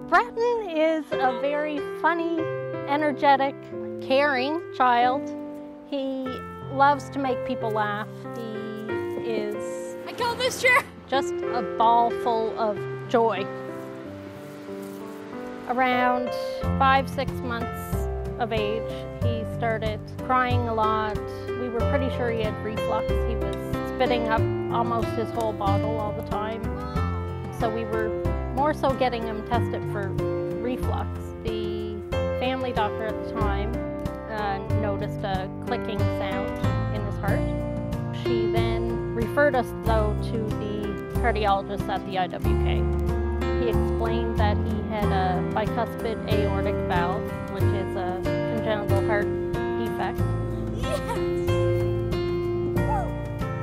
Bretton is a very funny, energetic, caring child. He loves to make people laugh. He is just a ball full of joy. Around 5-6 months of age, he started crying a lot. We were pretty sure he had reflux. He was spitting up almost his whole bottle all the time. So we were more so getting him tested for reflux. The family doctor at the time noticed a clicking sound in his heart. She then referred us though to the cardiologist at the IWK. He explained that he had a bicuspid aortic valve, which is a congenital heart defect. Yes!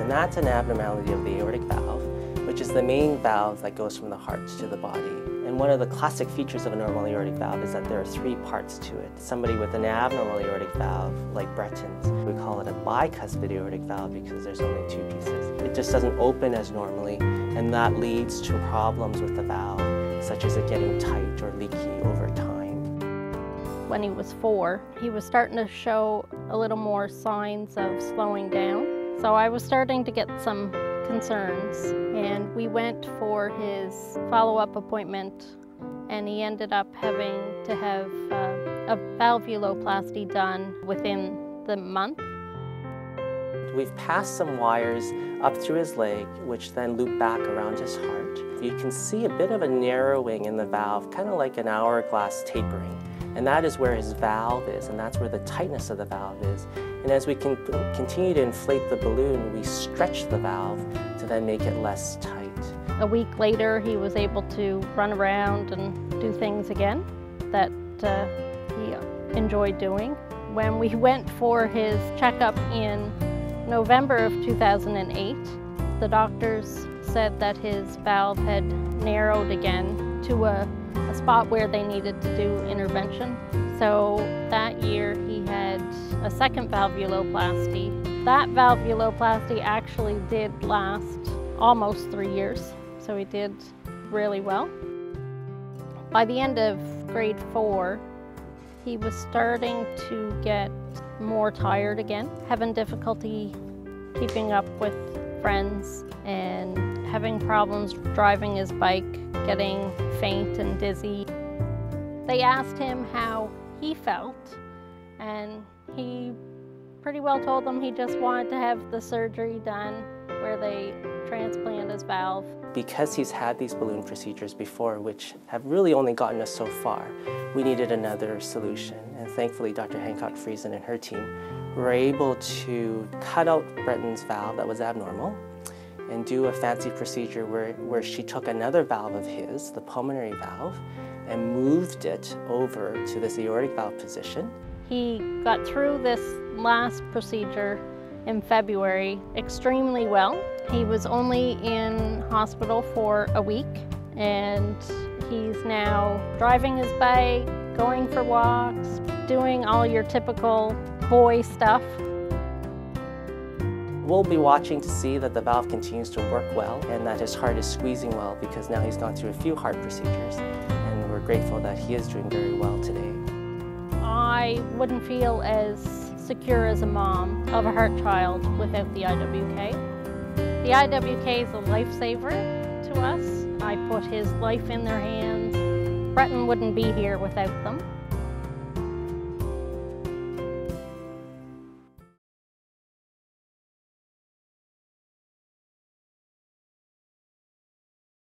And that's an abnormality of the aortic valve, which is the main valve that goes from the heart to the body. And one of the classic features of a normal aortic valve is that there are 3 parts to it. Somebody with an abnormal aortic valve, like Bretton's, we call it a bicuspid aortic valve because there's only 2 pieces. It just doesn't open as normally, and that leads to problems with the valve, such as it getting tight or leaky over time. When he was 4, he was starting to show a little more signs of slowing down. So I was starting to get some concerns, and we went for his follow-up appointment, and he ended up having to have a valvuloplasty done within the month. We've passed some wires up through his leg, which then loop back around his heart. You can see a bit of a narrowing in the valve, kind of like an hourglass tapering. And that is where his valve is, and that's where the tightness of the valve is. And as we can continue to inflate the balloon, we stretch the valve to then make it less tight. A week later, he was able to run around and do things again that he enjoyed doing. When we went for his checkup in November of 2008, the doctors said that his valve had narrowed again to a spot where they needed to do intervention. So that year he had a second valvuloplasty. That valvuloplasty actually did last almost 3 years, so he did really well. By the end of grade 4, he was starting to get more tired again, having difficulty keeping up with friends and having problems driving his bike, getting faint and dizzy. They asked him how he felt, and he pretty well told them he just wanted to have the surgery done where they transplant his valve. Because he's had these balloon procedures before, which have really only gotten us so far, we needed another solution. And thankfully, Dr. Hancock Friesen and her team were able to cut out Bretton's valve that was abnormal and do a fancy procedure where she took another valve of his, the pulmonary valve, and moved it over to this aortic valve position. He got through this last procedure in February extremely well. He was only in hospital for a week, and he's now driving his bike, going for walks, doing all your typical boy stuff. We'll be watching to see that the valve continues to work well and that his heart is squeezing well, because now he's gone through a few heart procedures, and we're grateful that he is doing very well today. I wouldn't feel as secure as a mom of a heart child without the IWK. The IWK is a lifesaver to us. I put his life in their hands. Bretton wouldn't be here without them.